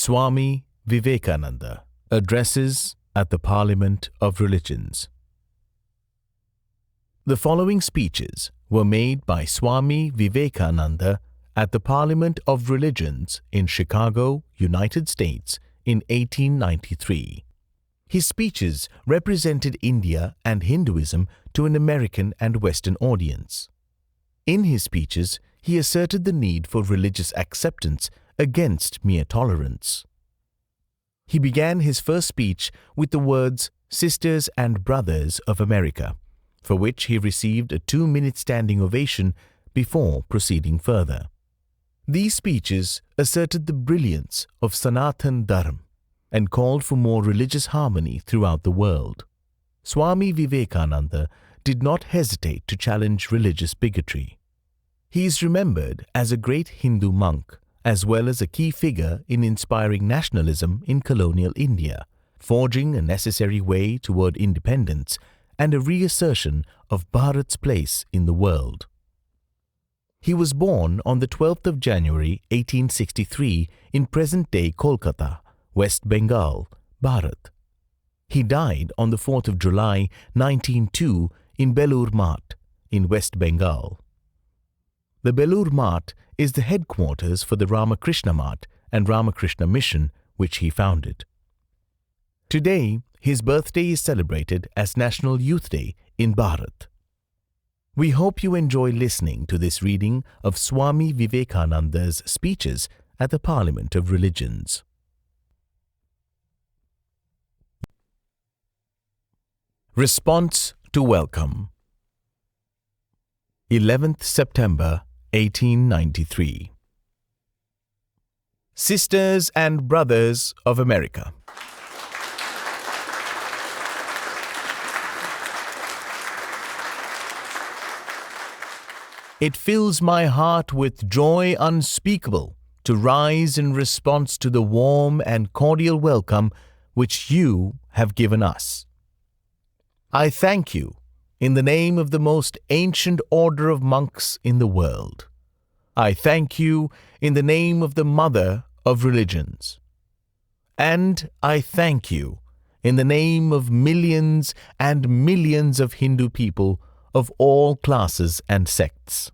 Swami Vivekananda addresses at the Parliament of Religions. The following speeches were made by Swami Vivekananda at the Parliament of Religions in Chicago, United States in 1893. His speeches represented India and Hinduism to an American and Western audience. In his speeches, he asserted the need for religious acceptance against mere tolerance. He began his first speech with the words, "Sisters and Brothers of America," for which he received a 2-minute standing ovation before proceeding further. These speeches asserted the brilliance of Sanatan Dharma and called for more religious harmony throughout the world. Swami Vivekananda did not hesitate to challenge religious bigotry. He is remembered as a great Hindu monk, as well as a key figure in inspiring nationalism in colonial India, forging a necessary way toward independence and a reassertion of Bharat's place in the world. He was born on the 12th of January 1863 in present-day Kolkata, West Bengal, Bharat. He died on the 4th of July 1902 in Belur Math in West Bengal. The Belur Math is the headquarters for the Ramakrishna Math and Ramakrishna Mission, which he founded. Today, his birthday is celebrated as National Youth Day in Bharat. We hope you enjoy listening to this reading of Swami Vivekananda's speeches at the Parliament of Religions. Response to Welcome. 11th September 1893. Sisters and Brothers of America. It fills my heart with joy unspeakable to rise in response to the warm and cordial welcome which you have given us. I thank you in the name of the most ancient order of monks in the world. I thank you in the name of the Mother of Religions. And I thank you in the name of millions and millions of Hindu people of all classes and sects.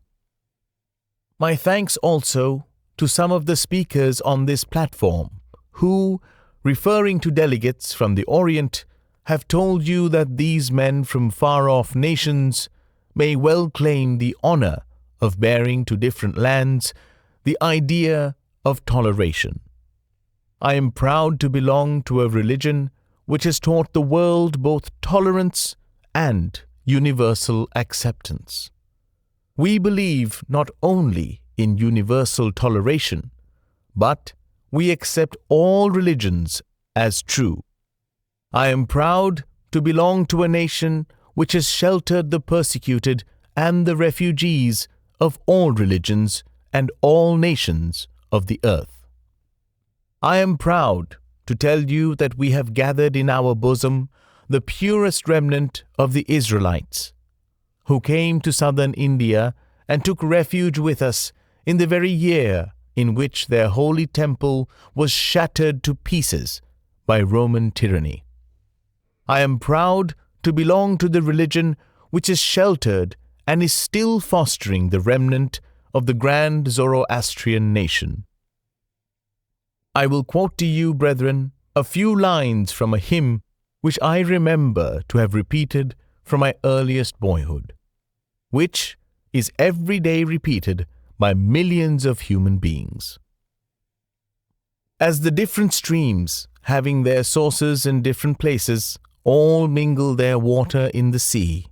My thanks also to some of the speakers on this platform who, referring to delegates from the Orient, have told you that these men from far-off nations may well claim the honor of bearing to different lands the idea of toleration. I am proud to belong to a religion which has taught the world both tolerance and universal acceptance. We believe not only in universal toleration, but we accept all religions as true. I am proud to belong to a nation which has sheltered the persecuted and the refugees of all religions and all nations of the earth. I am proud to tell you that we have gathered in our bosom the purest remnant of the Israelites, who came to southern India and took refuge with us in the very year in which their holy temple was shattered to pieces by Roman tyranny. I am proud to belong to the religion which is sheltered and is still fostering the remnant of the grand Zoroastrian nation. I will quote to you, brethren, a few lines from a hymn which I remember to have repeated from my earliest boyhood, which is every day repeated by millions of human beings. As the different streams, having their sources in different places, all mingle their water in the sea,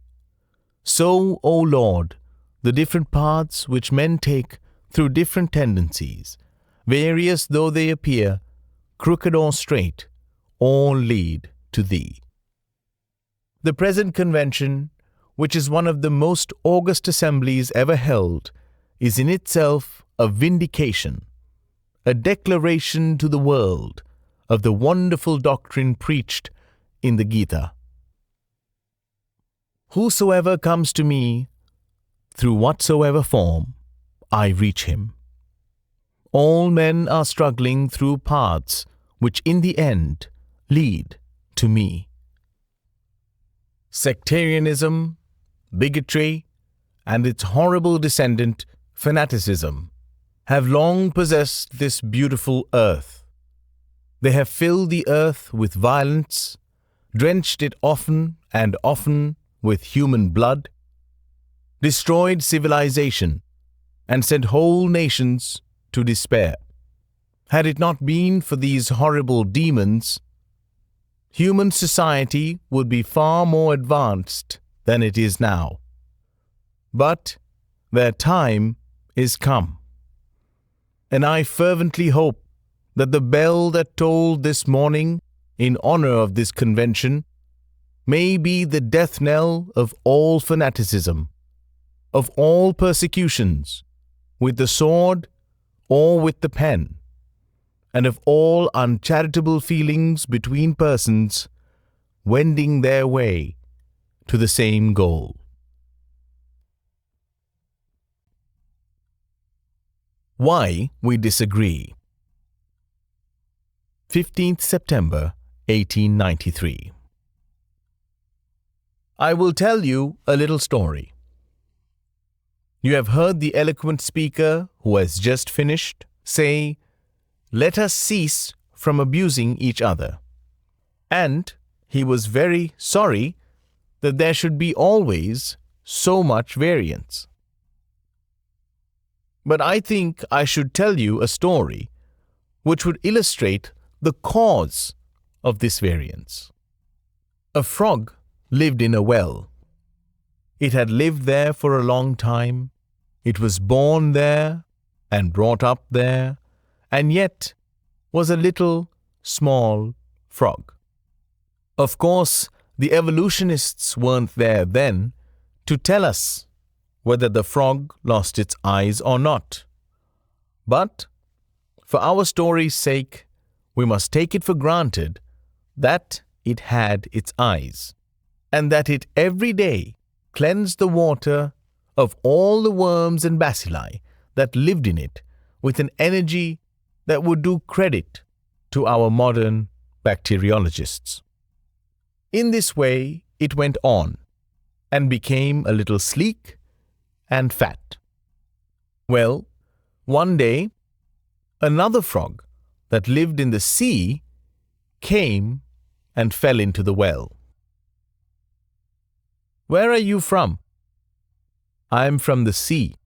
so, O Lord, the different paths which men take through different tendencies, various though they appear, crooked or straight, all lead to Thee. The present convention, which is one of the most august assemblies ever held, is in itself a vindication, a declaration to the world of the wonderful doctrine preached in the Gita. Whosoever comes to me, through whatsoever form, I reach him. all men are struggling through paths which in the end lead to me. Sectarianism, bigotry, and its horrible descendant, fanaticism, have long possessed this beautiful earth. They have filled the earth with violence, drenched it often and often with human blood, destroyed civilization, and sent whole nations to despair. Had it not been for these horrible demons, human society would be far more advanced than it is now. But their time is come, and I fervently hope that the bell that tolled this morning in honor of this convention may be the death knell of all fanaticism, of all persecutions, with the sword or with the pen, and of all uncharitable feelings between persons wending their way to the same goal. Why we disagree. 15th September 1893. I will tell you a little story. You have heard the eloquent speaker who has just finished say, "Let us cease from abusing each other." And he was very sorry that there should be always so much variance. But I think I should tell you a story which would illustrate the cause of this variance. A frog lived in a well. It had lived there for a long time. It was born there and brought up there, and yet was a little, small frog. Of course, the evolutionists weren't there then to tell us whether the frog lost its eyes or not. But, for our story's sake, we must take it for granted that it had its eyes, and that it every day cleansed the water of all the worms and bacilli that lived in it with an energy that would do credit to our modern bacteriologists. In this way, it went on, and became a little sleek and fat. Well, one day, another frog that lived in the sea came and fell into the well. "Where are you from?" "I am from the sea."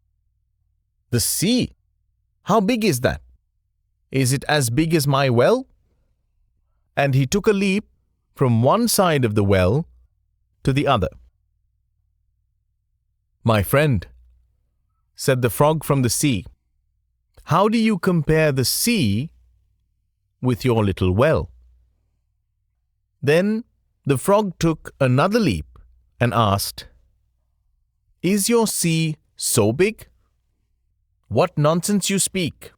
"The sea? How big is that? Is it as big as my well?" And he took a leap from one side of the well to the other. "My friend," said the frog from the sea, "how do you compare the sea with your little well?" Then the frog took another leap and asked, "Is your sea so big?" "What nonsense you speak!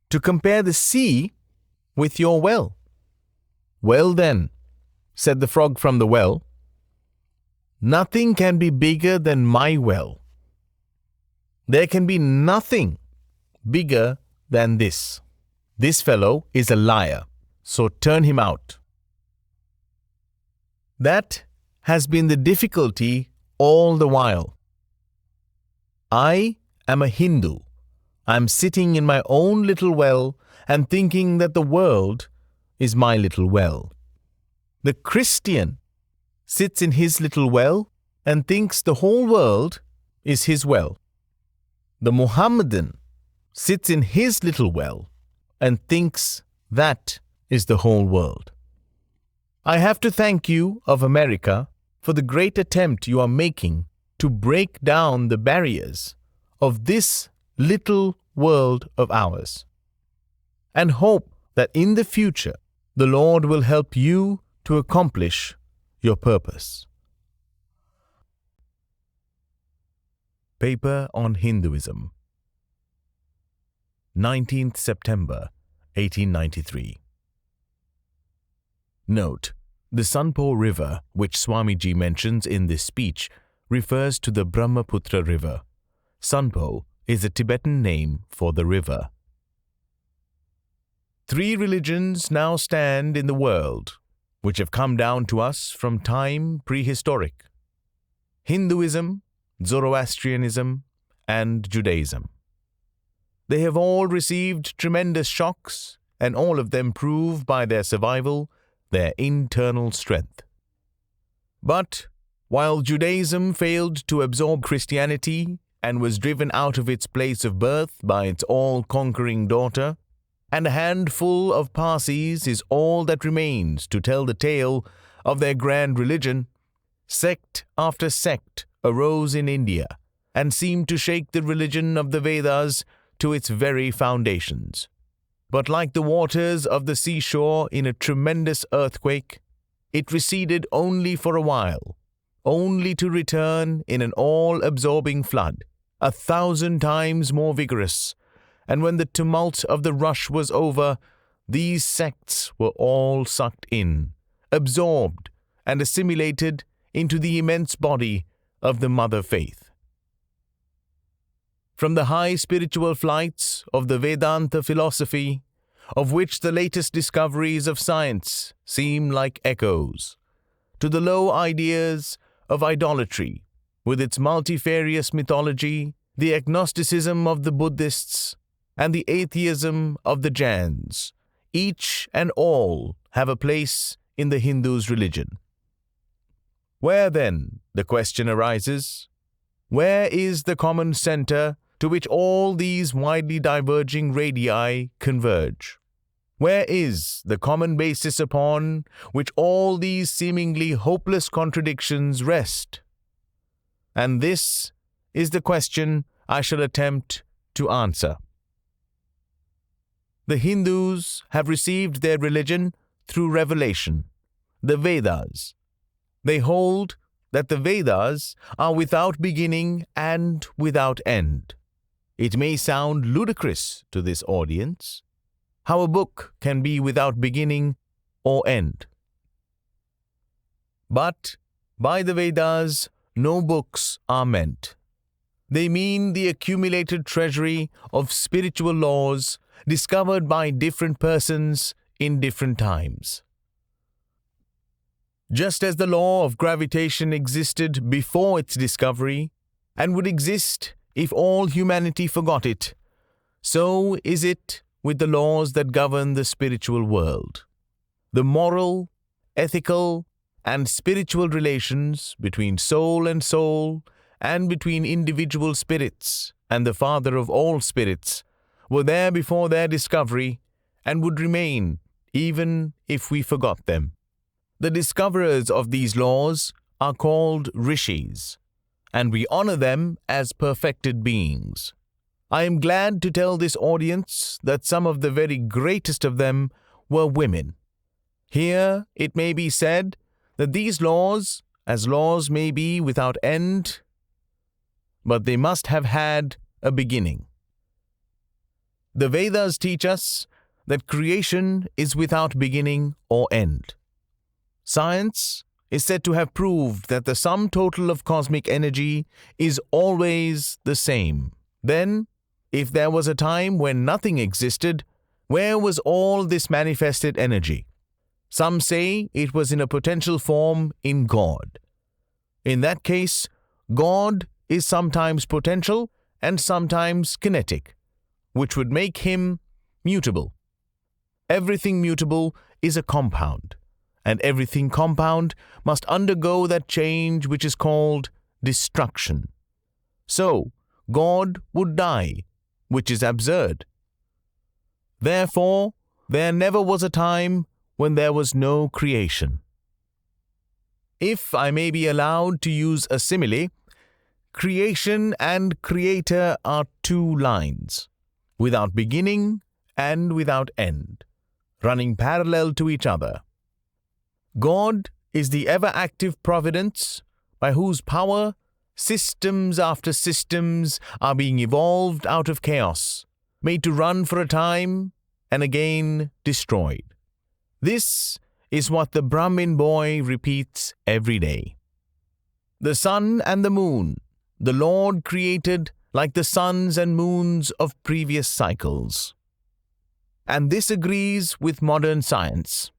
To compare the sea with your well." "Well then," said the frog from the well, "nothing can be bigger than my well. There can be nothing bigger than this. This fellow is a liar, so turn him out." That has been the difficulty all the while. I am a Hindu. I am sitting in my own little well and thinking that the world is my little well. The Christian sits in his little well and thinks the whole world is his well. The Mohammedan sits in his little well and thinks that is the whole world. I have to thank you of America for the great attempt you are making to break down the barriers of this little world of ours, and hope that in the future the Lord will help you to accomplish your purpose. Paper on Hinduism, 19th September 1893. Note: the Sanpo river, which Swamiji mentions in this speech, refers to the Brahmaputra river. Sanpo is a Tibetan name for the river. Three religions now stand in the world, which have come down to us from time prehistoric: Hinduism, Zoroastrianism, and Judaism. They have all received tremendous shocks, and all of them prove by their survival their internal strength. But while Judaism failed to absorb Christianity and was driven out of its place of birth by its all-conquering daughter, and a handful of Parsis is all that remains to tell the tale of their grand religion, sect after sect arose in India and seemed to shake the religion of the Vedas to its very foundations. But like the waters of the seashore in a tremendous earthquake, it receded only for a while, only to return in an all-absorbing flood, 1,000 times more vigorous. And when the tumult of the rush was over, these sects were all sucked in, absorbed, and assimilated into the immense body of the Mother Faith. From the high spiritual flights of the Vedanta philosophy, of which the latest discoveries of science seem like echoes, to the low ideas of idolatry, with its multifarious mythology, the agnosticism of the Buddhists, and the atheism of the Jains, each and all have a place in the Hindu's religion. Where then, the question arises, where is the common center to which all these widely diverging radii converge? Where is the common basis upon which all these seemingly hopeless contradictions rest? And this is the question I shall attempt to answer. The Hindus have received their religion through revelation, the Vedas. They hold that the Vedas are without beginning and without end. It may sound ludicrous to this audience, how a book can be without beginning or end. But by the Vedas, no books are meant. They mean the accumulated treasury of spiritual laws discovered by different persons in different times. Just as the law of gravitation existed before its discovery and would exist if all humanity forgot it, so is it with the laws that govern the spiritual world. The moral, ethical, and spiritual relations between soul and between individual spirits and the Father of all spirits were there before their discovery and would remain even if we forgot them. The discoverers of these laws are called rishis, and we honor them as perfected beings. I am glad to tell this audience that some of the very greatest of them were women. Here it may be said that these laws, as laws may be without end, but they must have had a beginning. The Vedas teach us that creation is without beginning or end. Science is said to have proved that the sum total of cosmic energy is always the same. Then, if there was a time when nothing existed, where was all this manifested energy? Some say it was in a potential form in God. In that case, God is sometimes potential and sometimes kinetic, which would make him mutable. Everything mutable is a compound, and everything compound must undergo that change which is called destruction. So, God would die, which is absurd. Therefore, there never was a time when there was no creation. If I may be allowed to use a simile, creation and creator are two lines, without beginning and without end, running parallel to each other. God is the ever-active providence by whose power systems after systems are being evolved out of chaos, made to run for a time and again destroyed. This is what the Brahmin boy repeats every day. The sun and the moon, the Lord created like the suns and moons of previous cycles. and this agrees with modern science.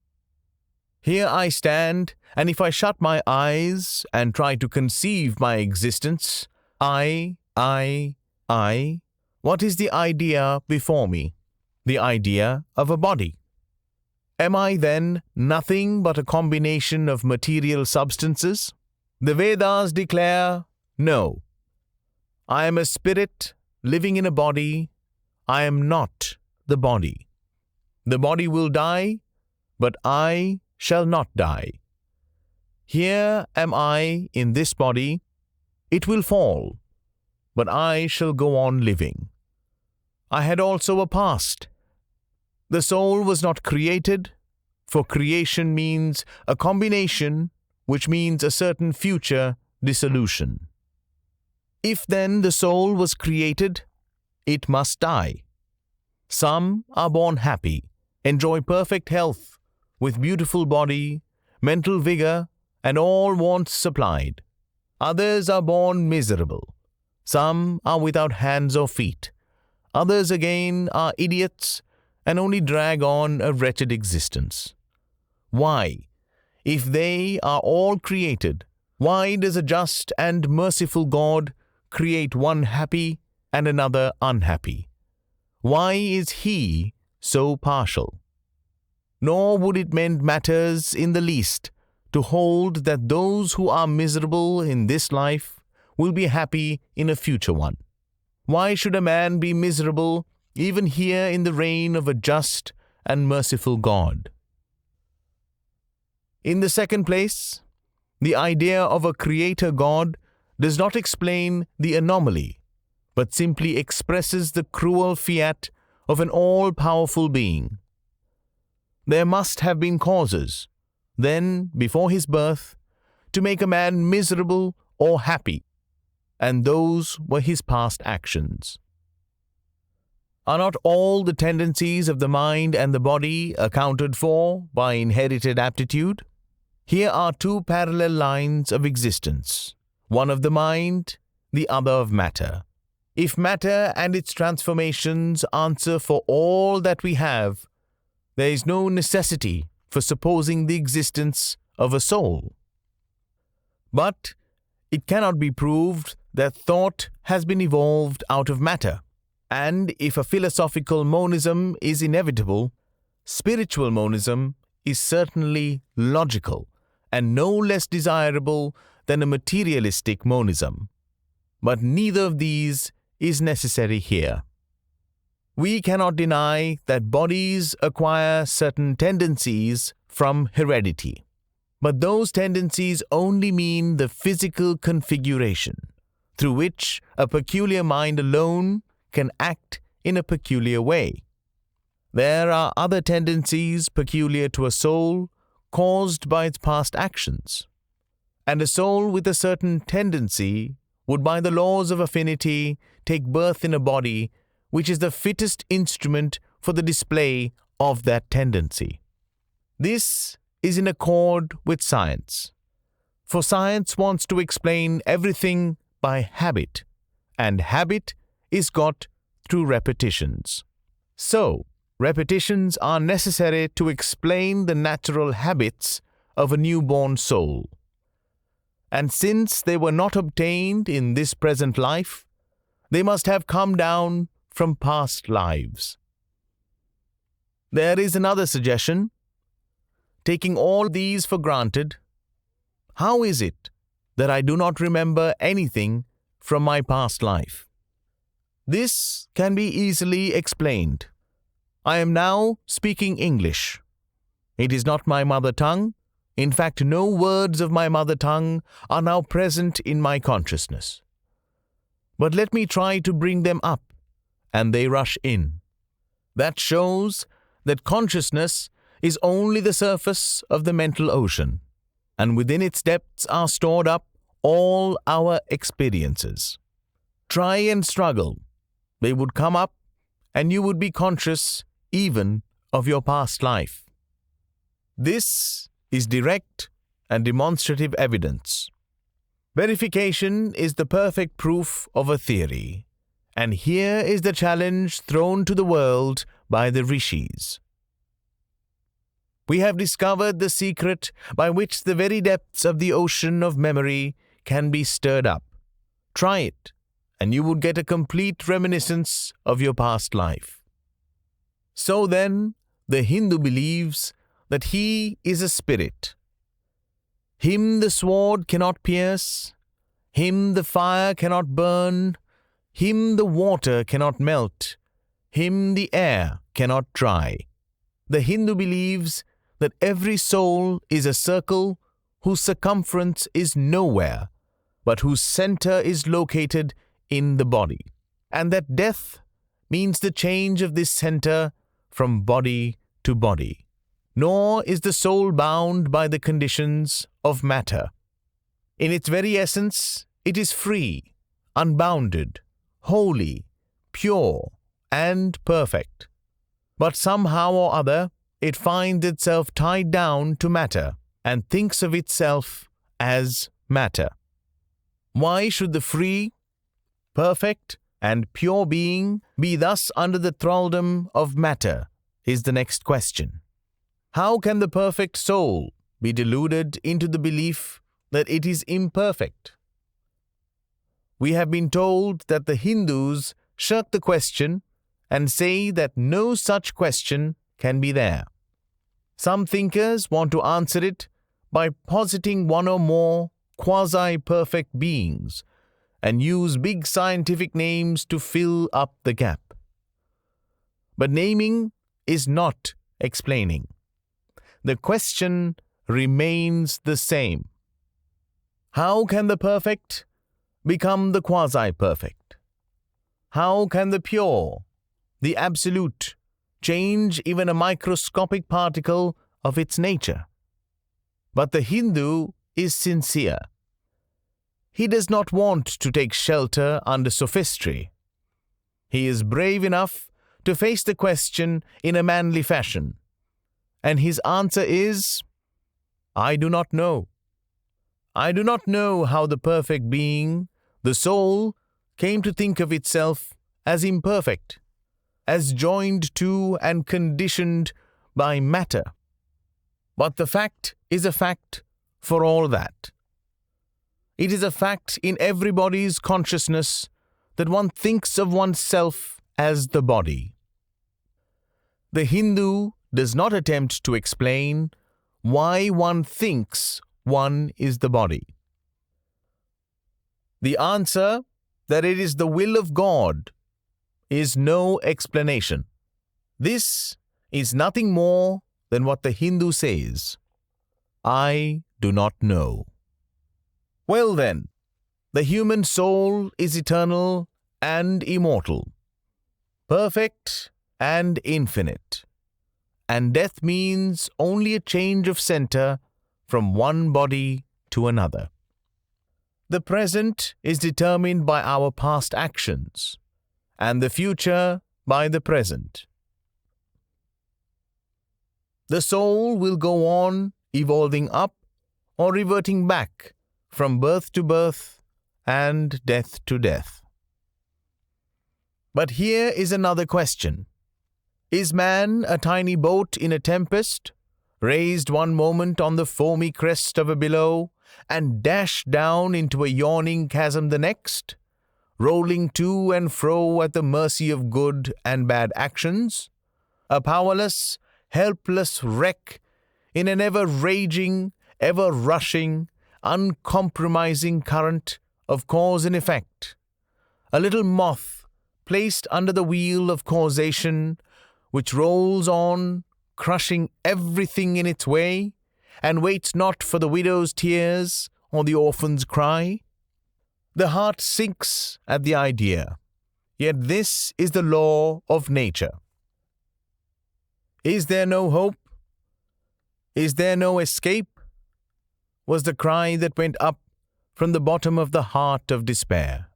Here I stand, and if I shut my eyes and try to conceive my existence, I, what is the idea before me? The idea of a body. Am I then nothing but a combination of material substances? The Vedas declare, no. I am a spirit living in a body. I am not the body. The body will die, but I shall not die. Here am I in this body. It will fall, but I shall go on living. I had also a past. The soul was not created, for creation means a combination, which means a certain future dissolution. If then the soul was created, it must die. Some are born happy, enjoy perfect health, with beautiful body, mental vigor, and all wants supplied. Others are born miserable. Some are without hands or feet. Others again are idiots and only drag on a wretched existence. Why, if they are all created, why does a just and merciful God create one happy and another unhappy? Why is He so partial? Nor would it mend matters in the least to hold that those who are miserable in this life will be happy in a future one. Why should a man be miserable even here in the reign of a just and merciful God? In the second place, the idea of a creator God does not explain the anomaly, but simply expresses the cruel fiat of an all-powerful being. There must have been causes, then, before his birth, to make a man miserable or happy, and those were his past actions. Are not all the tendencies of the mind and the body accounted for by inherited aptitude? Here are two parallel lines of existence, one of the mind, the other of matter. If matter and its transformations answer for all that we have, there is no necessity for supposing the existence of a soul. But it cannot be proved that thought has been evolved out of matter, and if a philosophical monism is inevitable, spiritual monism is certainly logical and no less desirable than a materialistic monism. But neither of these is necessary here. We cannot deny that bodies acquire certain tendencies from heredity, but those tendencies only mean the physical configuration, through which a peculiar mind alone can act in a peculiar way. There are other tendencies peculiar to a soul caused by its past actions, and a soul with a certain tendency would by the laws of affinity take birth in a body which is the fittest instrument for the display of that tendency. This is in accord with science, for science wants to explain everything by habit, and habit is got through repetitions. So, repetitions are necessary to explain the natural habits of a newborn soul. And since they were not obtained in this present life, they must have come down from past lives. There is another suggestion. Taking all these for granted, how is it that I do not remember anything from my past life? This can be easily explained. I am now speaking English. It is not my mother tongue. In fact, no words of my mother tongue are now present in my consciousness. But let me try to bring them up, and they rush in. That shows that consciousness is only the surface of the mental ocean, and within its depths are stored up all our experiences. Try and struggle. They would come up, and you would be conscious even of your past life. This is direct and demonstrative evidence. Verification is the perfect proof of a theory, and here is the challenge thrown to the world by the rishis. We have discovered the secret by which the very depths of the ocean of memory can be stirred up. Try it, and you would get a complete reminiscence of your past life. So then, the Hindu believes that he is a spirit. Him the sword cannot pierce, him the fire cannot burn, him the water cannot melt, him the air cannot dry. The Hindu believes that every soul is a circle whose circumference is nowhere, but whose center is located in the body, and that death means the change of this center from body to body. Nor is the soul bound by the conditions of matter. In its very essence, it is free, unbounded, holy, pure, and perfect. But somehow or other, it finds itself tied down to matter and thinks of itself as matter. Why should the free, perfect, and pure being be thus under the thraldom of matter, is the next question. How can the perfect soul be deluded into the belief that it is imperfect? We have been told that the Hindus shirk the question and say that no such question can be there. Some thinkers want to answer it by positing one or more quasi-perfect beings and use big scientific names to fill up the gap. But naming is not explaining. The question remains the same. How can the perfect become the quasi-perfect? How can the pure, the absolute, change even a microscopic particle of its nature? But the Hindu is sincere. He does not want to take shelter under sophistry. He is brave enough to face the question in a manly fashion. And his answer is, I do not know. I do not know how the perfect being, the soul, came to think of itself as imperfect, as joined to and conditioned by matter. But the fact is a fact for all that. It is a fact in everybody's consciousness that one thinks of oneself as the body. The Hindu does not attempt to explain why one thinks one is the body. The answer that it is the will of God is no explanation. This is nothing more than what the Hindu says. I do not know. Well then, the human soul is eternal and immortal, perfect and infinite. And death means only a change of center from one body to another. The present is determined by our past actions, and the future by the present. The soul will go on evolving up or reverting back from birth to birth and death to death. But here is another question. Is man a tiny boat in a tempest, raised one moment on the foamy crest of a billow, and dashed down into a yawning chasm the next, rolling to and fro at the mercy of good and bad actions? A powerless, helpless wreck in an ever-raging, ever-rushing, uncompromising current of cause and effect. A little moth placed under the wheel of causation, which rolls on, crushing everything in its way, and waits not for the widow's tears or the orphan's cry? The heart sinks at the idea, yet this is the law of nature. Is there no hope? Is there no escape? Was the cry that went up from the bottom of the heart of despair.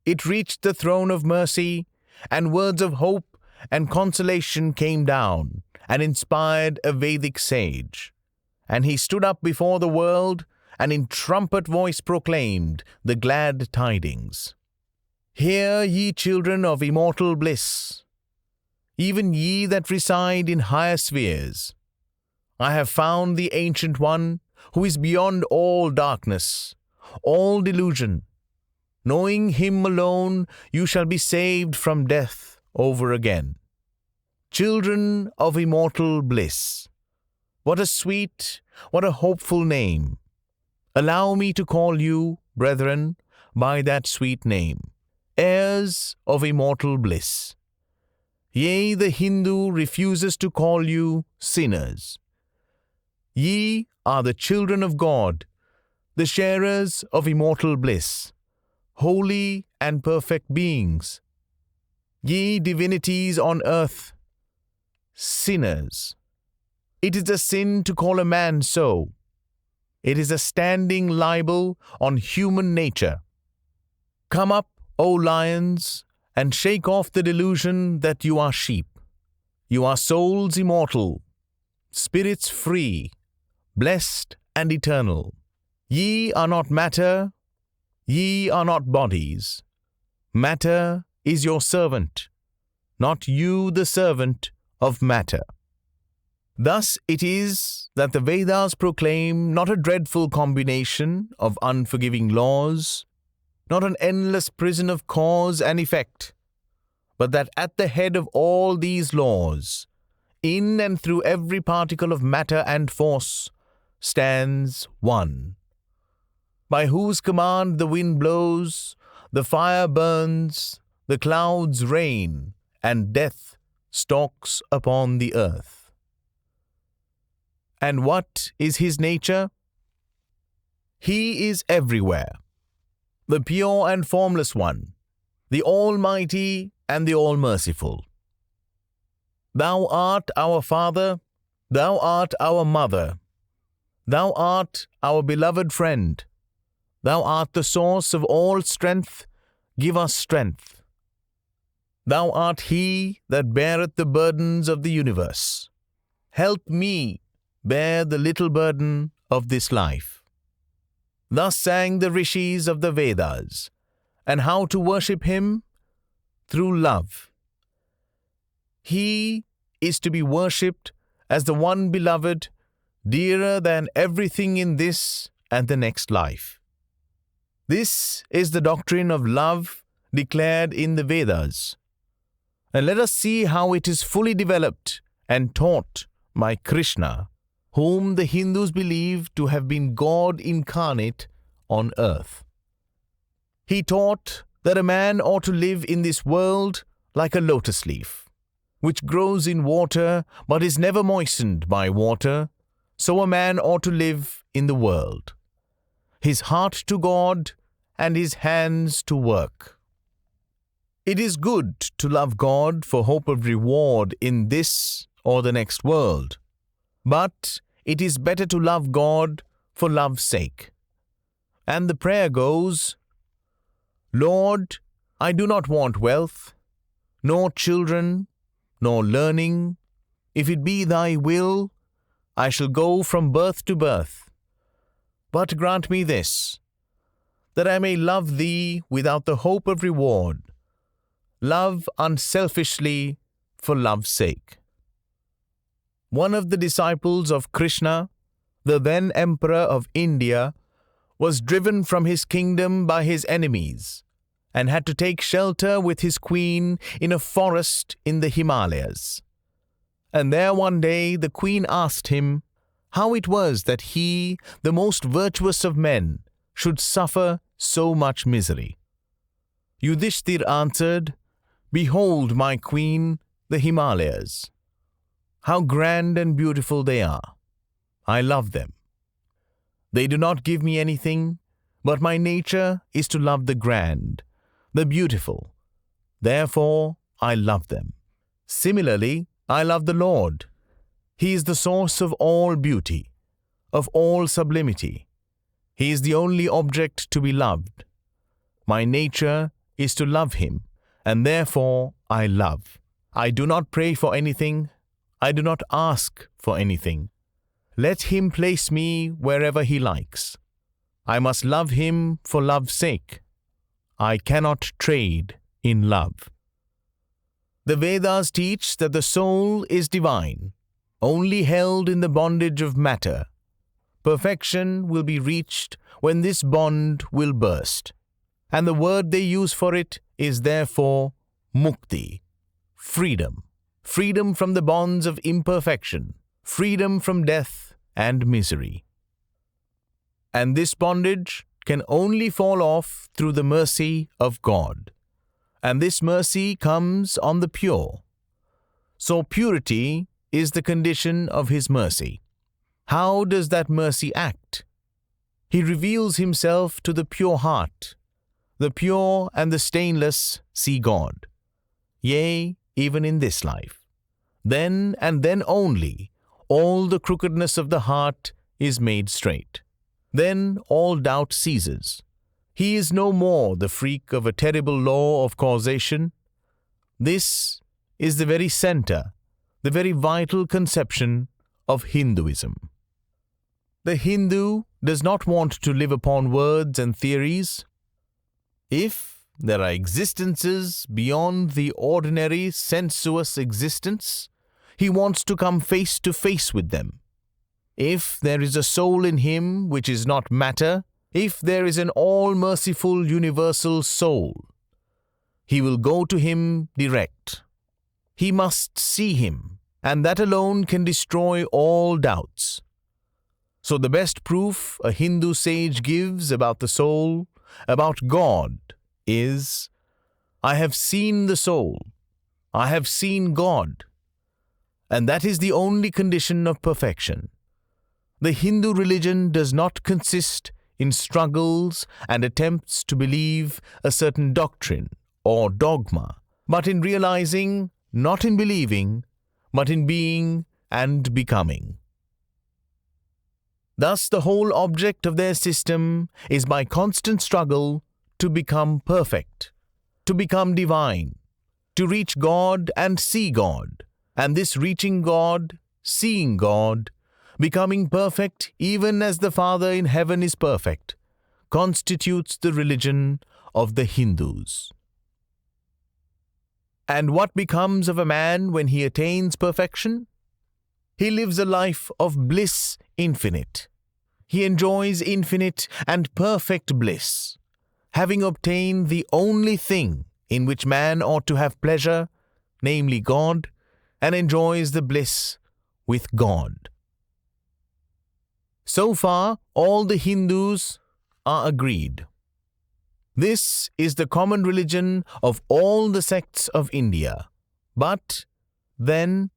It reached the throne of mercy, and words of hope and consolation came down and inspired a Vedic sage. And he stood up before the world and in trumpet voice proclaimed the glad tidings. Hear, ye children of immortal bliss. even ye that reside in higher spheres. I have found the Ancient One, who is beyond all darkness, all delusion. Knowing him alone, you shall be saved from death over again. Children of immortal bliss. What a sweet, what a hopeful name. Allow me to call you, brethren, by that sweet name, heirs of immortal bliss. Yea, the Hindu refuses to call you sinners. Ye are the children of God, the sharers of immortal bliss, holy and perfect beings. Ye divinities on earth, sinners. It is a sin to call a man so. It is a standing libel on human nature. Come up, O lions, and shake off the delusion that you are sheep. You are souls immortal, spirits free, blessed and eternal. Ye are not matter, ye are not bodies. Matter is your servant, not you the servant of matter. Thus it is that the Vedas proclaim not a dreadful combination of unforgiving laws, not an endless prison of cause and effect, but that at the head of all these laws, in and through every particle of matter and force, stands one, by whose command the wind blows, the fire burns, the clouds rain, and death stalks upon the earth. And what is his nature? He is everywhere, the pure and formless one, the Almighty and the All-Merciful. Thou art our Father, thou art our Mother, thou art our beloved friend, thou art the source of all strength, give us strength. Thou art he that beareth the burdens of the universe. Help me bear the little burden of this life. Thus sang the rishis of the Vedas, and how to worship him? Through love. He is to be worshipped as the one beloved, dearer than everything in this and the next life. This is the doctrine of love declared in the Vedas, and let us see how it is fully developed and taught by Krishna, whom the Hindus believe to have been God incarnate on earth. He taught that a man ought to live in this world like a lotus leaf, which grows in water but is never moistened by water, so a man ought to live in the world, his heart to God and his hands to work. It is good to love God for hope of reward in this or the next world, but it is better to love God for love's sake. And the prayer goes, Lord, I do not want wealth, nor children, nor learning. If it be thy will, I shall go from birth to birth. But grant me this, that I may love thee without the hope of reward, love unselfishly for love's sake. One of the disciples of Krishna, the then Emperor of India, was driven from his kingdom by his enemies and had to take shelter with his queen in a forest in the Himalayas. And there one day the queen asked him how it was that he, the most virtuous of men, should suffer so much misery. Yudhishthir answered, Behold, my queen, the Himalayas. How grand and beautiful they are. I love them. They do not give me anything, but my nature is to love the grand, the beautiful. Therefore, I love them. Similarly, I love the Lord. He is the source of all beauty, of all sublimity. He is the only object to be loved. My nature is to love him, and therefore I love. I do not pray for anything. I do not ask for anything. Let him place me wherever he likes. I must love him for love's sake. I cannot trade in love. The Vedas teach that the soul is divine, only held in the bondage of matter. Perfection will be reached when this bond will burst, and the word they use for it is therefore mukti, freedom, freedom from the bonds of imperfection, freedom from death and misery. And this bondage can only fall off through the mercy of God, and this mercy comes on the pure. So purity is the condition of His mercy. How does that mercy act? He reveals Himself to the pure heart. The pure and the stainless see God. Yea, even in this life. Then and then only, all the crookedness of the heart is made straight. Then all doubt ceases. He is no more the freak of a terrible law of causation. This is the very center, the very vital conception of Hinduism. The Hindu does not want to live upon words and theories. If there are existences beyond the ordinary sensuous existence, he wants to come face to face with them. If there is a soul in him which is not matter, if there is an all-merciful universal soul, he will go to him direct. He must see him, and that alone can destroy all doubts. So the best proof a Hindu sage gives about the soul, about God, is, I have seen the soul, I have seen God. And that is the only condition of perfection. The Hindu religion does not consist in struggles and attempts to believe a certain doctrine or dogma, but in realizing, not in believing, but in being and becoming. Thus the whole object of their system is by constant struggle to become perfect, to become divine, to reach God and see God, and this reaching God, seeing God, becoming perfect even as the Father in heaven is perfect, constitutes the religion of the Hindus. And what becomes of a man when he attains perfection? He lives a life of bliss infinite. He enjoys infinite and perfect bliss, having obtained the only thing in which man ought to have pleasure, namely God, and enjoys the bliss with God. So far, all the Hindus are agreed. This is the common religion of all the sects of India. But then,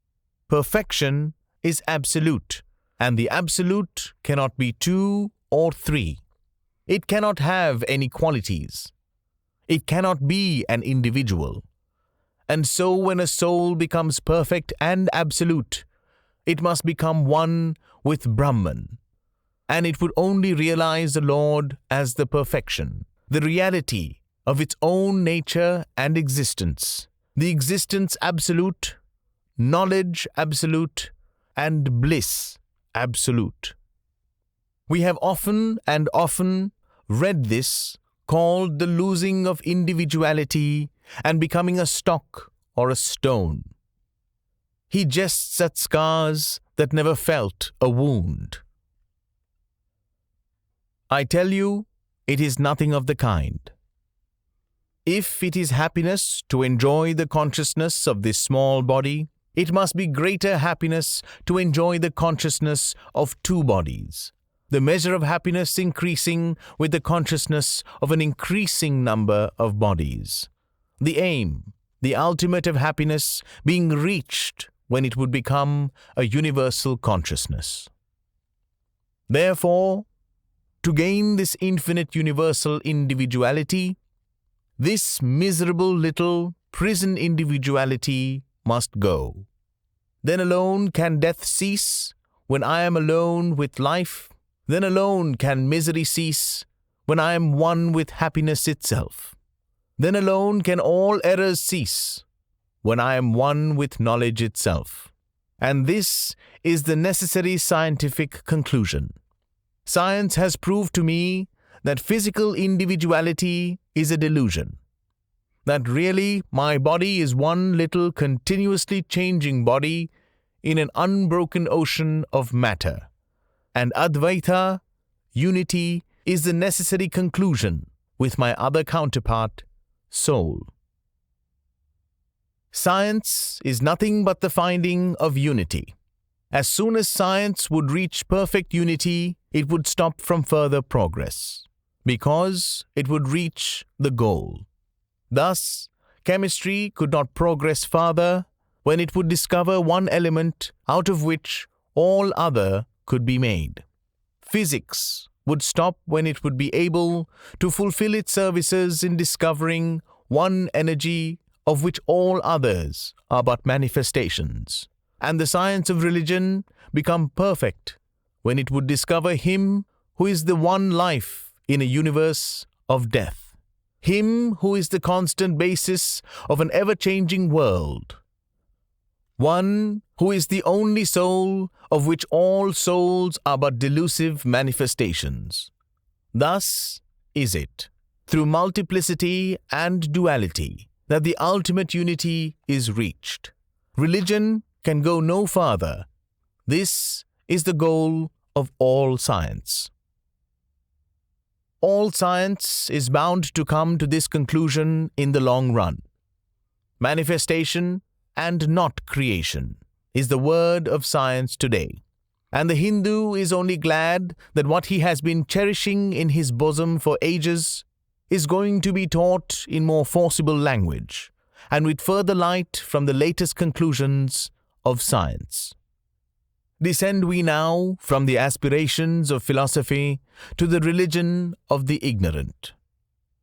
perfection is absolute, and the absolute cannot be two or three. It cannot have any qualities. It cannot be an individual. And so when a soul becomes perfect and absolute, it must become one with Brahman. And it would only realize the Lord as the perfection, the reality of its own nature and existence, the existence absolute, knowledge absolute, and bliss absolute. We have often and often read this called the losing of individuality and becoming a stock or a stone. He jests at scars that never felt a wound. I tell you, it is nothing of the kind. If it is happiness to enjoy the consciousness of this small body, it must be greater happiness to enjoy the consciousness of two bodies, the measure of happiness increasing with the consciousness of an increasing number of bodies. The aim, the ultimate of happiness, being reached when it would become a universal consciousness. Therefore, to gain this infinite universal individuality, this miserable little prison individuality must go. Then alone can death cease, when I am alone with life. Then alone can misery cease, when I am one with happiness itself. Then alone can all errors cease, when I am one with knowledge itself. And this is the necessary scientific conclusion. Science has proved to me that physical individuality is a delusion. that really my body is one little continuously changing body in an unbroken ocean of matter, and Advaita, unity, is the necessary conclusion with my other counterpart, soul. Science is nothing but the finding of unity. As soon as science would reach perfect unity, it would stop from further progress, because it would reach the goal. Thus, chemistry could not progress farther when it would discover one element out of which all other could be made. Physics would stop when it would be able to fulfill its services in discovering one energy of which all others are but manifestations. And the science of religion become perfect when it would discover Him who is the one life in a universe of death, Him who is the constant basis of an ever-changing world, one who is the only soul of which all souls are but delusive manifestations. Thus is it, through multiplicity and duality, that the ultimate unity is reached. Religion can go no farther. This is the goal of all science. All science is bound to come to this conclusion in the long run. Manifestation and not creation is the word of science today, and the Hindu is only glad that what he has been cherishing in his bosom for ages is going to be taught in more forcible language, and with further light from the latest conclusions of science. Descend we now from the aspirations of philosophy to the religion of the ignorant.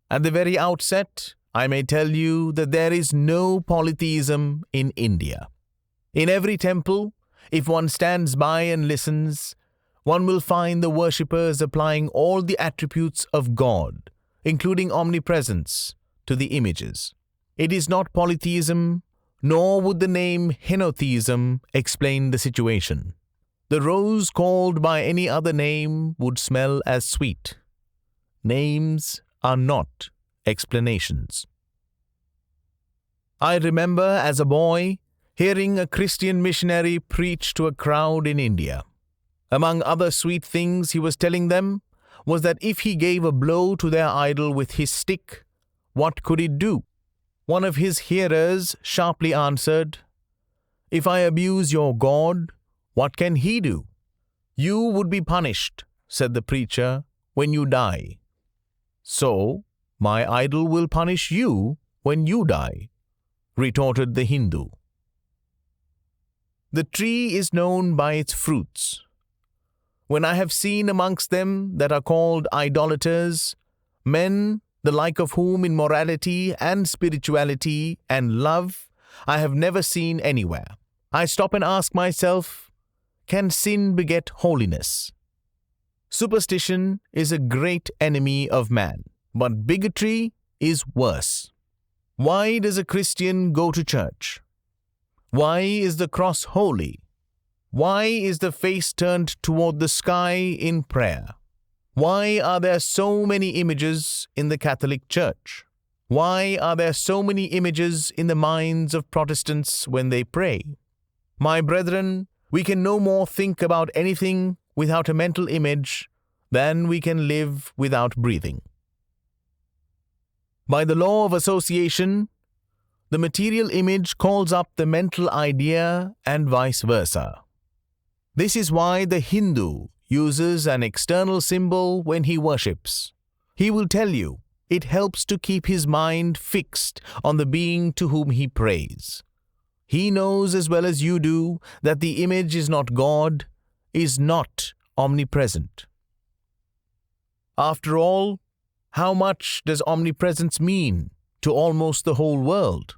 At the very outset, I may tell you that there is no polytheism in India. In every temple, if one stands by and listens, one will find the worshippers applying all the attributes of God, including omnipresence, to the images. It is not polytheism, nor would the name henotheism explain the situation. The rose called by any other name would smell as sweet. Names are not explanations. I remember as a boy hearing a Christian missionary preach to a crowd in India. Among other sweet things he was telling them was that if he gave a blow to their idol with his stick, what could it do? One of his hearers sharply answered, "If I abuse your God, what can he do?" "You would be punished," said the preacher, "when you die. So, my idol will punish you when you die," retorted the Hindu. The tree is known by its fruits. When I have seen amongst them that are called idolaters, men the like of whom in morality and spirituality and love I have never seen anywhere, I stop and ask myself, can sin beget holiness? Superstition is a great enemy of man, but bigotry is worse. Why does a Christian go to church? Why is the cross holy? Why is the face turned toward the sky in prayer? Why are there so many images in the Catholic Church? Why are there so many images in the minds of Protestants when they pray? My brethren, we can no more think about anything without a mental image than we can live without breathing. By the law of association, the material image calls up the mental idea and vice versa. This is why the Hindu uses an external symbol when he worships. He will tell you it helps to keep his mind fixed on the being to whom he prays. He knows as well as you do that the image is not God, is not omnipresent. After all, how much does omnipresence mean to almost the whole world?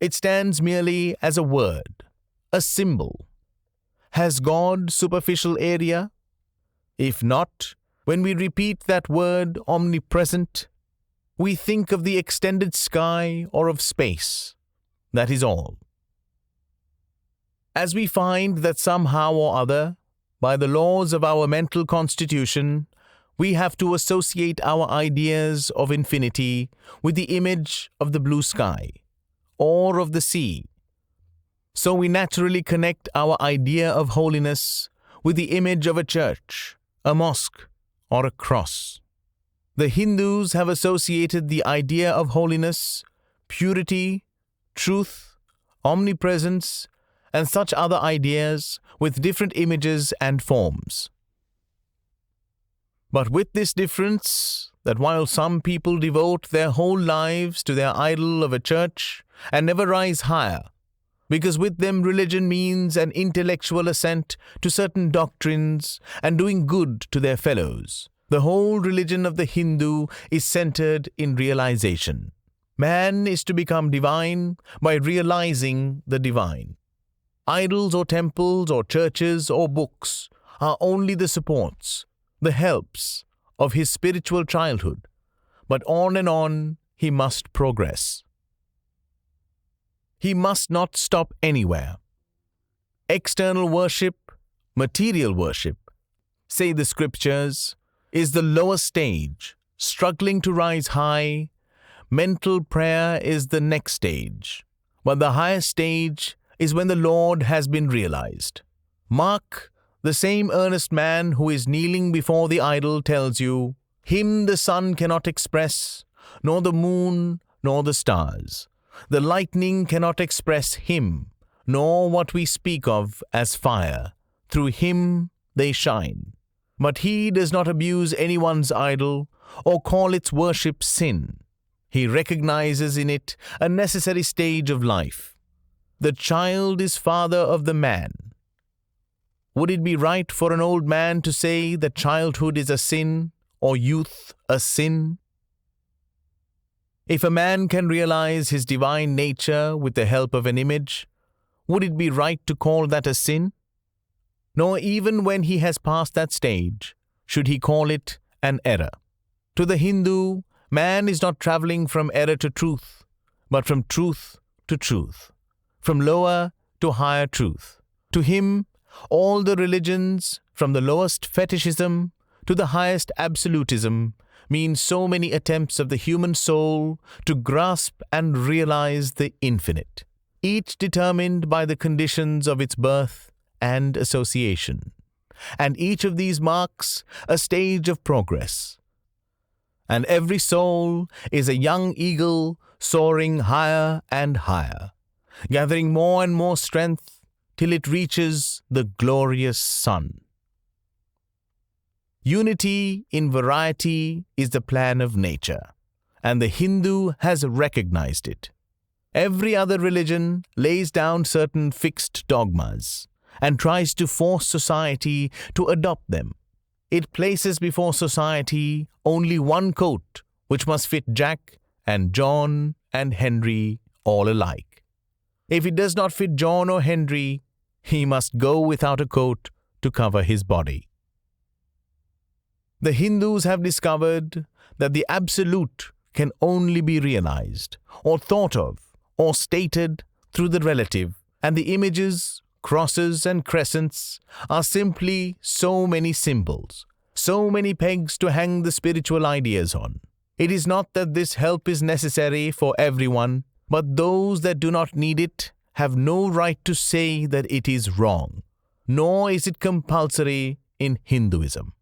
It stands merely as a word, a symbol. Has God superficial area? If not, when we repeat that word omnipresent, we think of the extended sky or of space. That is all. As we find that somehow or other, by the laws of our mental constitution, We have to associate our ideas of infinity with the image of the blue sky or of the sea. So we naturally connect our idea of holiness with the image of a church, a mosque, or a cross. The Hindus have associated the idea of holiness, purity, truth, omnipresence, and such other ideas with different images and forms. But with this difference, that while some people devote their whole lives to their idol of a church and never rise higher, because with them religion means an intellectual assent to certain doctrines and doing good to their fellows, the whole religion of the Hindu is centered in realization. Man is to become divine by realizing the divine. Idols or temples or churches or books are only the supports, the helps of his spiritual childhood, but on and on he must progress. He must not stop anywhere. External worship, material worship, say the scriptures, is the lower stage, struggling to rise high. Mental prayer is the next stage, but the highest stage is when the Lord has been realized. Mark, the same earnest man who is kneeling before the idol tells you, him the sun cannot express, nor the moon, nor the stars. The lightning cannot express him, nor what we speak of as fire. Through him they shine. But he does not abuse anyone's idol or call its worship sin. He recognizes in it a necessary stage of life. The child is father of the man. Would it be right for an old man to say that childhood is a sin or youth a sin? If a man can realize his divine nature with the help of an image, would it be right to call that a sin? Nor even when he has passed that stage, should he call it an error. To the Hindu, man is not traveling from error to truth, but from truth to truth, from lower to higher truth. To him, all the religions, from the lowest fetishism to the highest absolutism, mean so many attempts of the human soul to grasp and realize the infinite, each determined by the conditions of its birth and association. And each of these marks a stage of progress. And every soul is a young eagle soaring higher and higher, gathering more and more strength till it reaches the glorious sun. Unity in variety is the plan of nature, and the Hindu has recognized it. Every other religion lays down certain fixed dogmas and tries to force society to adopt them. It places before society only one coat which must fit Jack and John and Henry all alike. If it does not fit John or Henry, he must go without a coat to cover his body. The Hindus have discovered that the absolute can only be realized, or thought of, or stated through the relative, and the images, crosses and crescents are simply so many symbols, so many pegs to hang the spiritual ideas on. It is not that this help is necessary for everyone, but those that do not need it have no right to say that it is wrong, nor is it compulsory in Hinduism.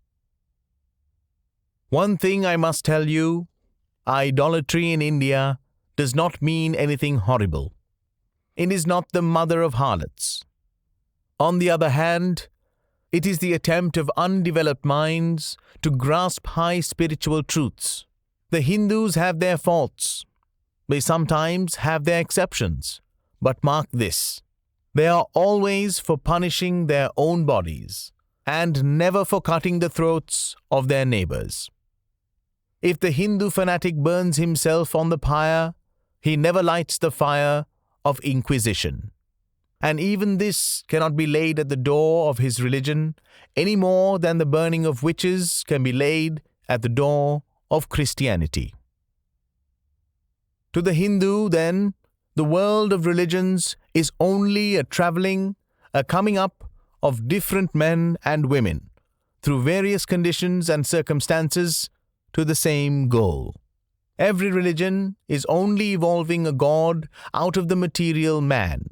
One thing I must tell you, idolatry in India does not mean anything horrible. It is not the mother of harlots. On the other hand, it is the attempt of undeveloped minds to grasp high spiritual truths. The Hindus have their faults. They sometimes have their exceptions. But mark this, they are always for punishing their own bodies and never for cutting the throats of their neighbors. If the Hindu fanatic burns himself on the pyre, he never lights the fire of inquisition. And even this cannot be laid at the door of his religion any more than the burning of witches can be laid at the door of Christianity. To the Hindu, then, the world of religions is only a traveling, a coming up of different men and women, through various conditions and circumstances, to the same goal. Every religion is only evolving a God out of the material man,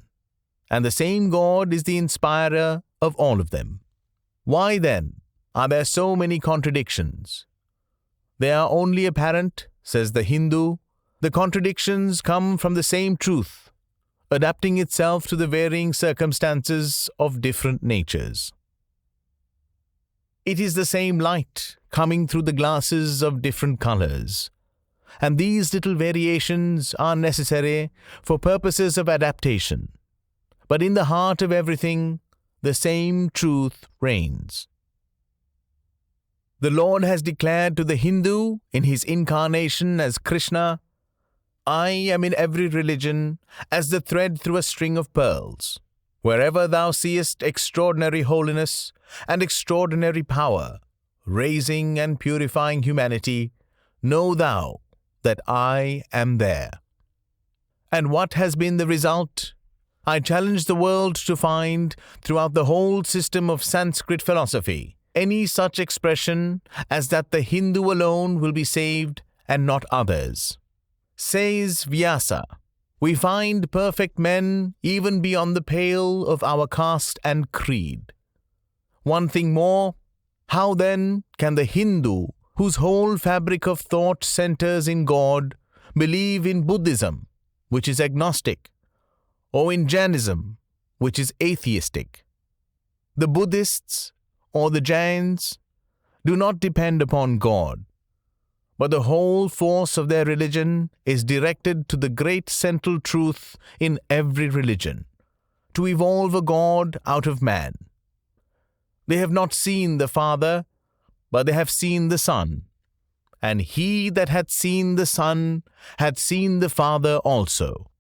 and the same God is the inspirer of all of them. Why then are there so many contradictions? They are only apparent, says the Hindu. The contradictions come from the same truth, adapting itself to the varying circumstances of different natures. It is the same light coming through the glasses of different colors, and these little variations are necessary for purposes of adaptation. But in the heart of everything, the same truth reigns. The Lord has declared to the Hindu in his incarnation as Krishna, "I am in every religion as the thread through a string of pearls. Wherever thou seest extraordinary holiness and extraordinary power, raising and purifying humanity, know thou that I am there." And what has been the result? I challenge the world to find, throughout the whole system of Sanskrit philosophy, any such expression as that the Hindu alone will be saved and not others. Says Vyasa, "We find perfect men even beyond the pale of our caste and creed." One thing more, how then can the Hindu, whose whole fabric of thought centers in God, believe in Buddhism, which is agnostic, or in Jainism, which is atheistic? The Buddhists or the Jains do not depend upon God, but the whole force of their religion is directed to the great central truth in every religion, to evolve a God out of man. They have not seen the Father, but they have seen the Son, and he that hath seen the Son hath seen the Father also.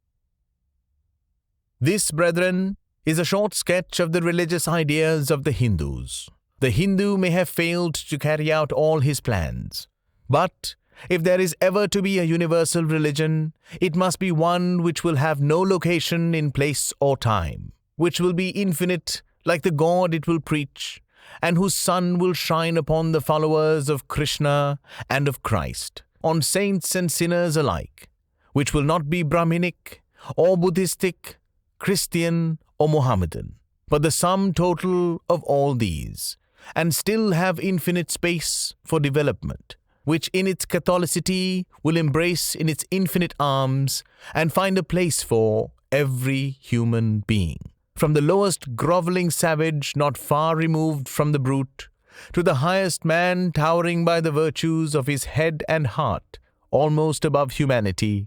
This, brethren, is a short sketch of the religious ideas of the Hindus. The Hindu may have failed to carry out all his plans, but if there is ever to be a universal religion, it must be one which will have no location in place or time, which will be infinite like the God it will preach, and whose sun will shine upon the followers of Krishna and of Christ, on saints and sinners alike, which will not be Brahminic or Buddhistic, Christian or Mohammedan, but the sum total of all these, and still have infinite space for development, which in its Catholicity will embrace in its infinite arms and find a place for every human being, from the lowest groveling savage not far removed from the brute, to the highest man towering by the virtues of his head and heart almost above humanity,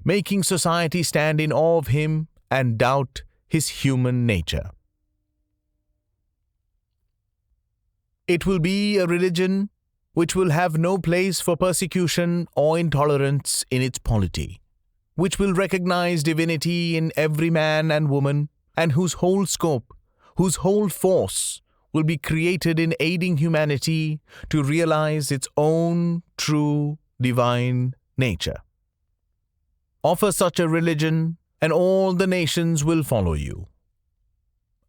making society stand in awe of him and doubt his human nature. It will be a religion which will have no place for persecution or intolerance in its polity, which will recognize divinity in every man and woman, and whose whole scope, whose whole force will be created in aiding humanity to realize its own true divine nature. Offer such a religion, and all the nations will follow you.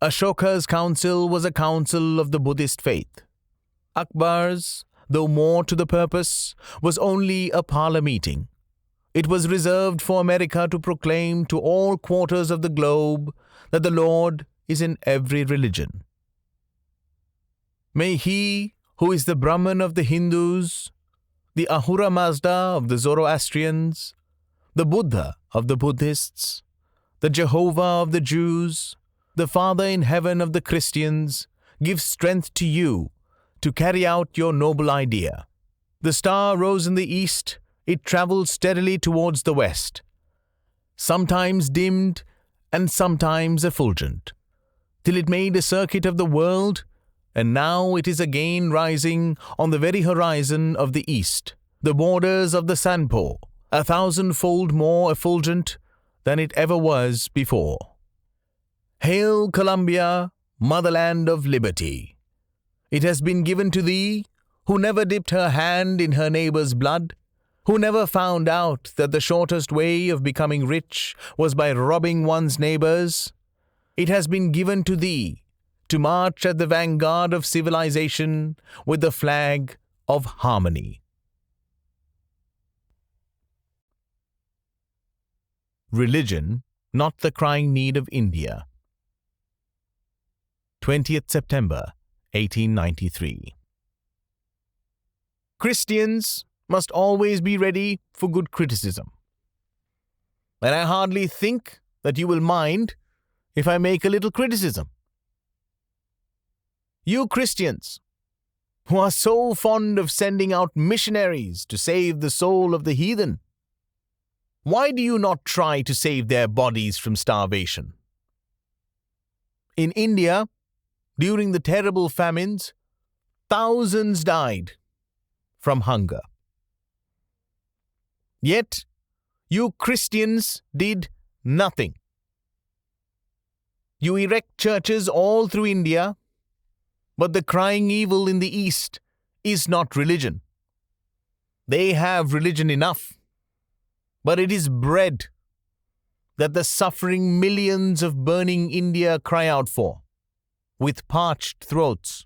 Ashoka's council was a council of the Buddhist faith. Akbar's, though more to the purpose, was only a parlor meeting. It was reserved for America to proclaim to all quarters of the globe that the Lord is in every religion. May he, who is the Brahman of the Hindus, the Ahura Mazda of the Zoroastrians, the Buddha of the Buddhists, the Jehovah of the Jews, the Father in heaven of the Christians, give strength to you to carry out your noble idea. The star rose in the east, it traveled steadily towards the west, sometimes dimmed and sometimes effulgent, till it made a circuit of the world, and now it is again rising on the very horizon of the east, the borders of the Sanpo, 1,000-fold more effulgent than it ever was before. Hail, Columbia, motherland of liberty! It has been given to thee, who never dipped her hand in her neighbor's blood, who never found out that the shortest way of becoming rich was by robbing one's neighbors. It has been given to thee to march at the vanguard of civilization with the flag of harmony. Religion, not the crying need of India. 20th September, 1893. Christians must always be ready for good criticism. And I hardly think that you will mind if I make a little criticism. You Christians, who are so fond of sending out missionaries to save the soul of the heathen, why do you not try to save their bodies from starvation? In India, during the terrible famines, thousands died from hunger. Yet, you Christians did nothing. You erect churches all through India, but the crying evil in the East is not religion. They have religion enough, but it is bread that the suffering millions of burning India cry out for, with parched throats.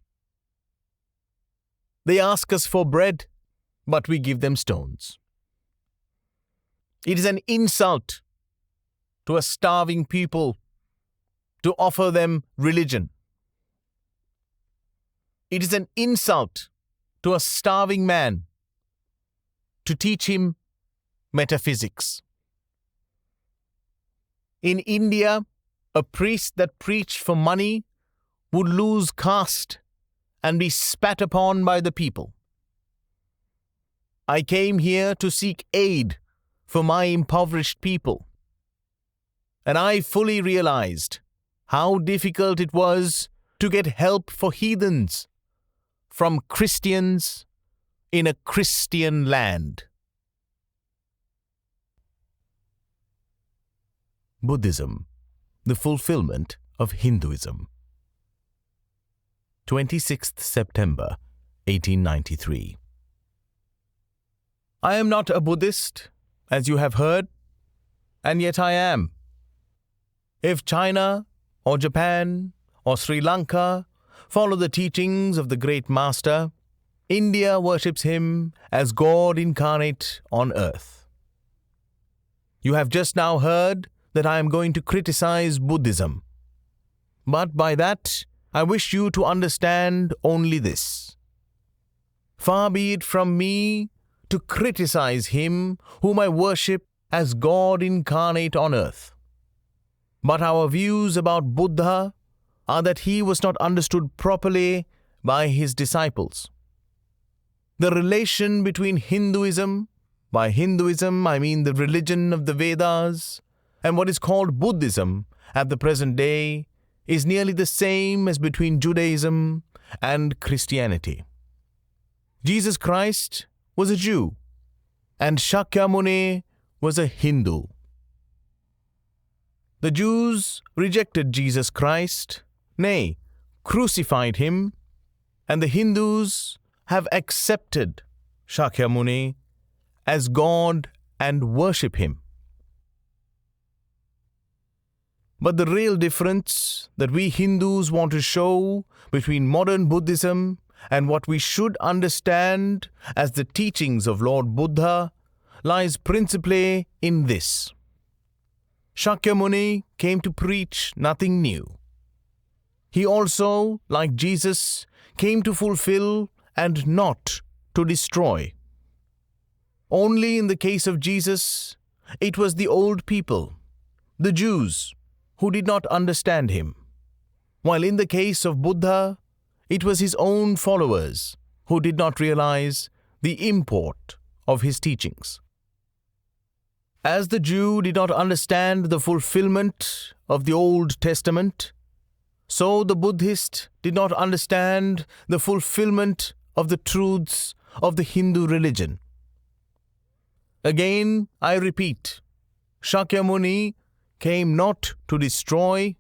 They ask us for bread, but we give them stones. It is an insult to a starving people to offer them religion. It is an insult to a starving man to teach him metaphysics. In India, a priest that preached for money would lose caste and be spat upon by the people. I came here to seek aid for my impoverished people, and I fully realized how difficult it was to get help for heathens from Christians in a Christian land. Buddhism, the fulfillment of Hinduism. 26th September, 1893. I am not a Buddhist, as you have heard, and yet I am. If China or Japan or Sri Lanka follow the teachings of the great master, India worships him as God incarnate on earth. You have just now heard that I am going to criticize Buddhism. But by that, I wish you to understand only this. Far be it from me to criticize him whom I worship as God incarnate on earth. But our views about Buddha are that he was not understood properly by his disciples. The relation between Hinduism, by Hinduism I mean the religion of the Vedas, and what is called Buddhism at the present day is nearly the same as between Judaism and Christianity. Jesus Christ was a Jew, and Shakyamuni was a Hindu. The Jews rejected Jesus Christ, nay, crucified him, and the Hindus have accepted Shakyamuni as God and worship him. But the real difference that we Hindus want to show between modern Buddhism and what we should understand as the teachings of Lord Buddha lies principally in this. Shakyamuni came to preach nothing new. He also, like Jesus, came to fulfill and not to destroy. Only in the case of Jesus, it was the old people, the Jews, who did not understand him, while in the case of Buddha, it was his own followers who did not realize the import of his teachings. As the Jew did not understand the fulfillment of the Old Testament, so the Buddhist did not understand the fulfillment of the truths of the Hindu religion. Again, I repeat, Shakyamuni came not to destroy,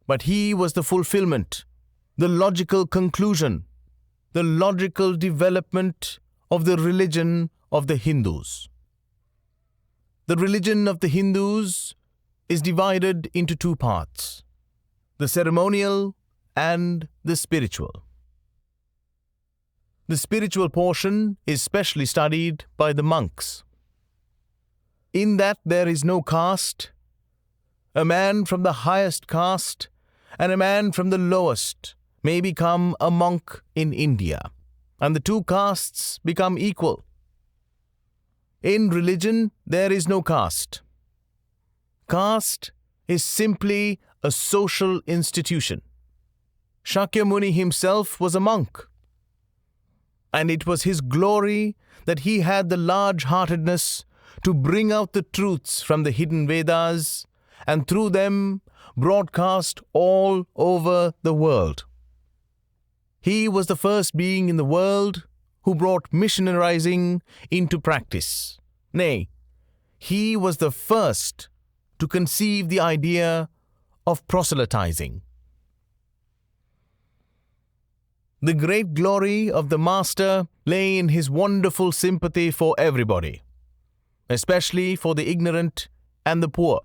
but he was the fulfillment, the logical conclusion, the logical development of the religion of the Hindus. The religion of the Hindus is divided into two parts, the ceremonial and the spiritual. The spiritual portion is specially studied by the monks. In that there is no caste. A man from the highest caste and a man from the lowest may become a monk in India, and the two castes become equal. In religion, there is no caste. Caste is simply a social institution. Shakyamuni himself was a monk, and it was his glory that he had the large-heartedness to bring out the truths from the hidden Vedas and through them broadcast all over the world. He was the first being in the world who brought missionarizing into practice. Nay, he was the first to conceive the idea of proselytizing. The great glory of the Master lay in his wonderful sympathy for everybody, especially for the ignorant and the poor.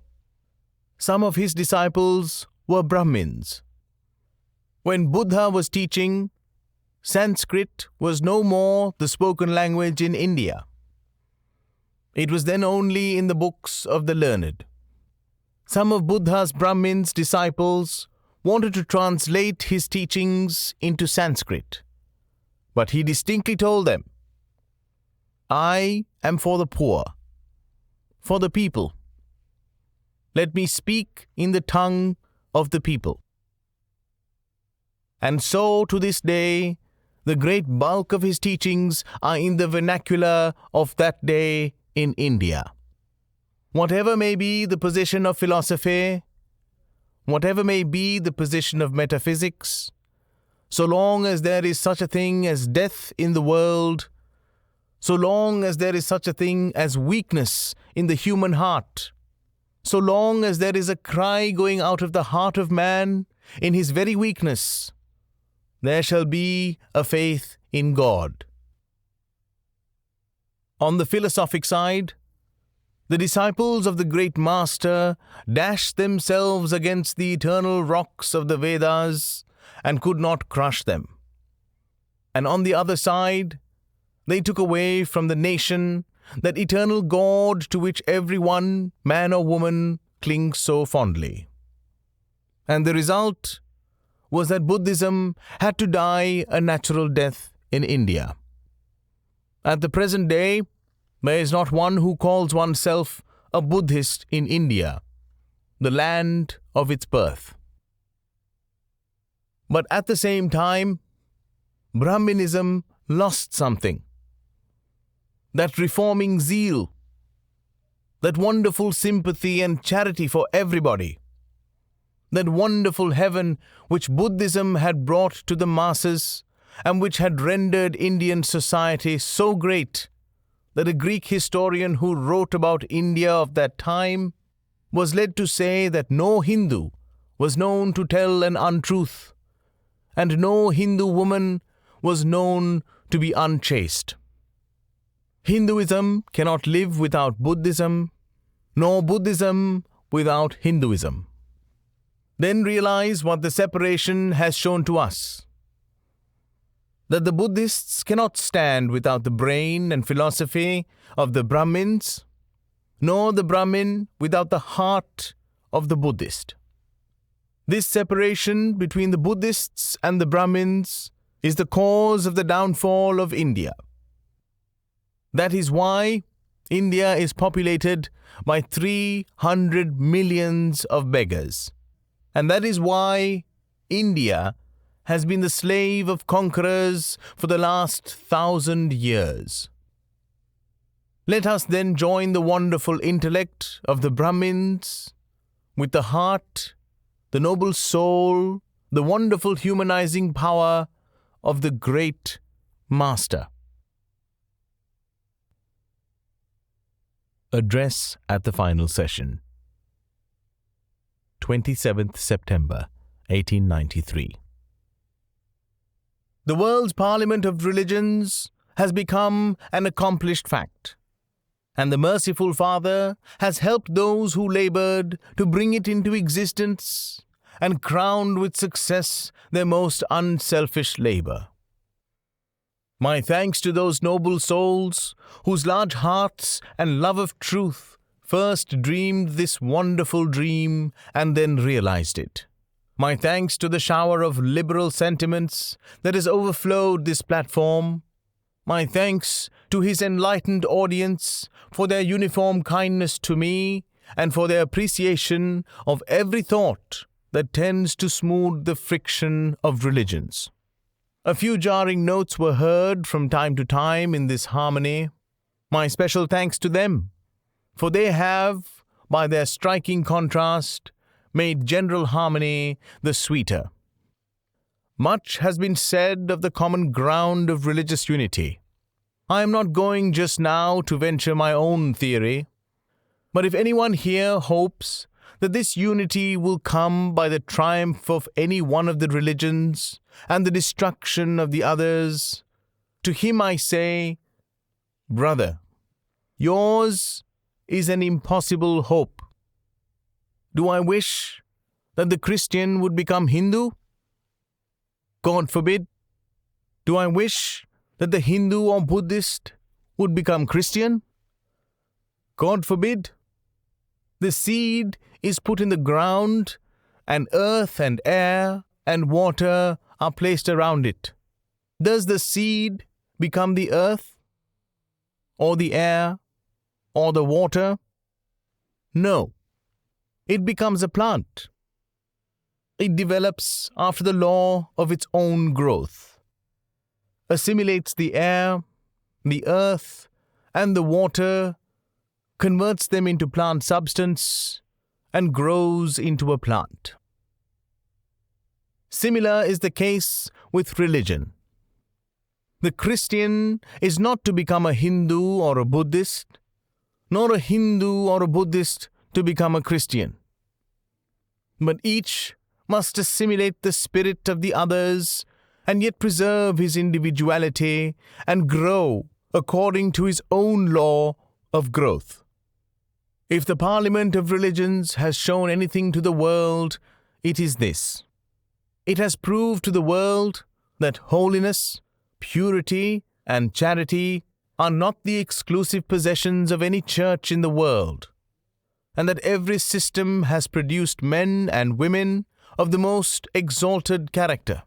Some of his disciples were Brahmins. When Buddha was teaching, Sanskrit was no more the spoken language in India. It was then only in the books of the learned. Some of Buddha's Brahmins' disciples wanted to translate his teachings into Sanskrit, but he distinctly told them, "I am for the poor, for the people. Let me speak in the tongue of the people." And so, to this day, the great bulk of his teachings are in the vernacular of that day in India. Whatever may be the position of philosophy, whatever may be the position of metaphysics, so long as there is such a thing as death in the world, so long as there is such a thing as weakness in the human heart, so long as there is a cry going out of the heart of man in his very weakness, there shall be a faith in God. On the philosophic side, the disciples of the great Master dashed themselves against the eternal rocks of the Vedas and could not crush them. And on the other side, they took away from the nation that eternal God to which every one, man or woman, clings so fondly. And the result was that Buddhism had to die a natural death in India. At the present day, there is not one who calls oneself a Buddhist in India, the land of its birth. But at the same time, Brahminism lost something. That reforming zeal, that wonderful sympathy and charity for everybody, that wonderful heaven which Buddhism had brought to the masses and which had rendered Indian society so great that a Greek historian who wrote about India of that time was led to say that no Hindu was known to tell an untruth, and no Hindu woman was known to be unchaste. Hinduism cannot live without Buddhism, nor Buddhism without Hinduism. Then realize what the separation has shown to us. That the Buddhists cannot stand without the brain and philosophy of the Brahmins, nor the Brahmin without the heart of the Buddhist. This separation between the Buddhists and the Brahmins is the cause of the downfall of India. That is why India is populated by 300 millions of beggars. And that is why India has been the slave of conquerors for the last 1,000 years. Let us then join the wonderful intellect of the Brahmins with the heart, the noble soul, the wonderful humanizing power of the great Master. Address at the final session. 27th September, 1893. The world's parliament of religions has become an accomplished fact, and the merciful Father has helped those who labored to bring it into existence and crowned with success their most unselfish labor. My thanks to those noble souls whose large hearts and love of truth first dreamed this wonderful dream and then realized it. My thanks to the shower of liberal sentiments that has overflowed this platform. My thanks to his enlightened audience for their uniform kindness to me and for their appreciation of every thought that tends to smooth the friction of religions. A few jarring notes were heard from time to time in this harmony. My special thanks to them, for they have, by their striking contrast, made general harmony the sweeter. Much has been said of the common ground of religious unity. I am not going just now to venture my own theory, but if anyone here hopes that this unity will come by the triumph of any one of the religions and the destruction of the others, to him I say, brother, yours is an impossible hope. Do I wish that the Christian would become Hindu? God forbid. Do I wish that the Hindu or Buddhist would become Christian? God forbid. The seed is put in the ground, and earth and air and water are placed around it. Does the seed become the earth, or the air, or the water? No. It becomes a plant. It develops after the law of its own growth, assimilates the air, the earth, and the water, converts them into plant substance, and grows into a plant. Similar is the case with religion. The Christian is not to become a Hindu or a Buddhist, nor a Hindu or a Buddhist to become a Christian. But each must assimilate the spirit of the others and yet preserve his individuality and grow according to his own law of growth. If the Parliament of Religions has shown anything to the world, it is this. It has proved to the world that holiness, purity, and charity are not the exclusive possessions of any church in the world, and that every system has produced men and women of the most exalted character.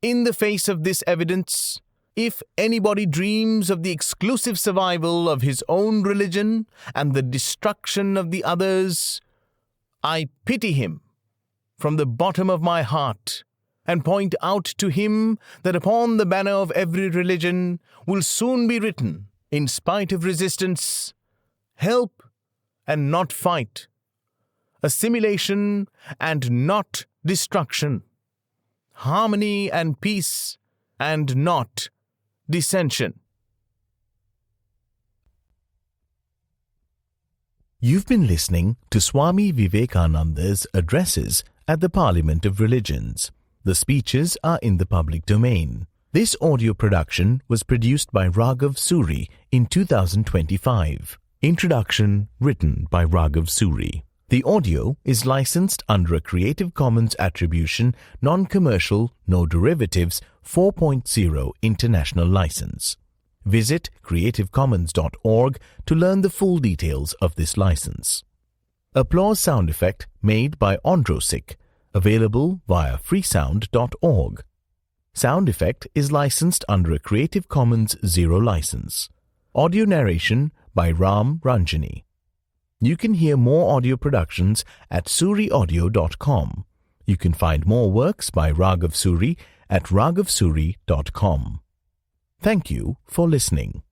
In the face of this evidence, if anybody dreams of the exclusive survival of his own religion and the destruction of the others, I pity him from the bottom of my heart and point out to him that upon the banner of every religion will soon be written, in spite of resistance, help and not fight, assimilation and not destruction, harmony and peace and not dissension. You've been listening to Swami Vivekananda's addresses at the Parliament of Religions. The speeches are in the public domain. This audio production was produced by Raghav Suri in 2025. Introduction written by Raghav Suri. The audio is licensed under a Creative Commons Attribution, Non-Commercial, No Derivatives 4.0 International License. Visit creativecommons.org to learn the full details of this license. Applause sound effect made by Ondrosic, available via freesound.org. Sound effect is licensed under a Creative Commons Zero license. Audio narration by Ram Ranjini. You can hear more audio productions at suriaudio.com. You can find more works by Raghav Suri at raghavsuri.com. Thank you for listening.